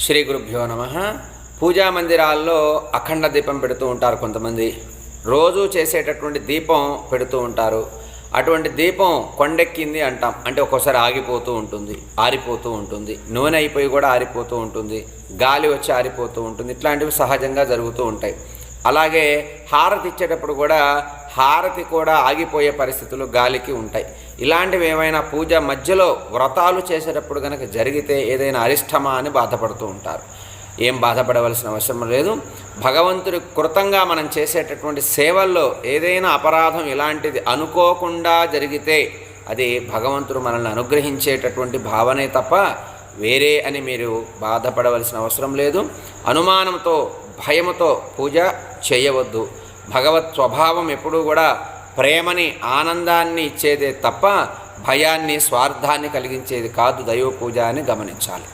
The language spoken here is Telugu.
శ్రీ గురుభ్యో నమః. పూజా మందిరాల్లో అఖండ దీపం పెడుతూ ఉంటారు కొంతమంది. రోజు చేసేటటువంటి దీపం పెడుతూ ఉంటారు. అటువంటి దీపం కొండెక్కింది అంటాం. అంటే ఒక్కోసారి ఆగిపోతూ ఉంటుంది, ఆరిపోతూ ఉంటుంది, నూనె అయిపోయి కూడా ఆరిపోతూ ఉంటుంది, గాలి వచ్చి ఆరిపోతూ ఉంటుంది. ఇట్లాంటివి సహజంగా జరుగుతూ ఉంటాయి. అలాగే హారతి ఇచ్చేటప్పుడు కూడా హారతి కూడా ఆగిపోయే పరిస్థితులు గాలికి ఉంటాయి. ఇలాంటివి ఏమైనా పూజ మధ్యలో వ్రతాలు చేసేటప్పుడు కనుక జరిగితే ఏదైనా అరిష్టమా అని బాధపడుతూ ఉంటారు. ఏం బాధపడవలసిన అవసరం లేదు. భగవంతుడి కృతంగా మనం చేసేటటువంటి సేవల్లో ఏదైనా అపరాధం ఇలాంటిది అనుకోకుండా జరిగితే అది భగవంతుడు మనల్ని అనుగ్రహించేటటువంటి భావనే తప్ప వేరే అని మీరు బాధపడవలసిన అవసరం లేదు. అనుమానంతో భయముతో పూజ చేయవద్దు. భగవత్ స్వభావం ఎప్పుడూ కూడా ప్రేమని ఆనందాన్ని ఇచ్చేదే తప్ప భయాన్ని స్వార్థాన్ని కలిగించేది కాదు దైవ పూజ అని గమనించాలి.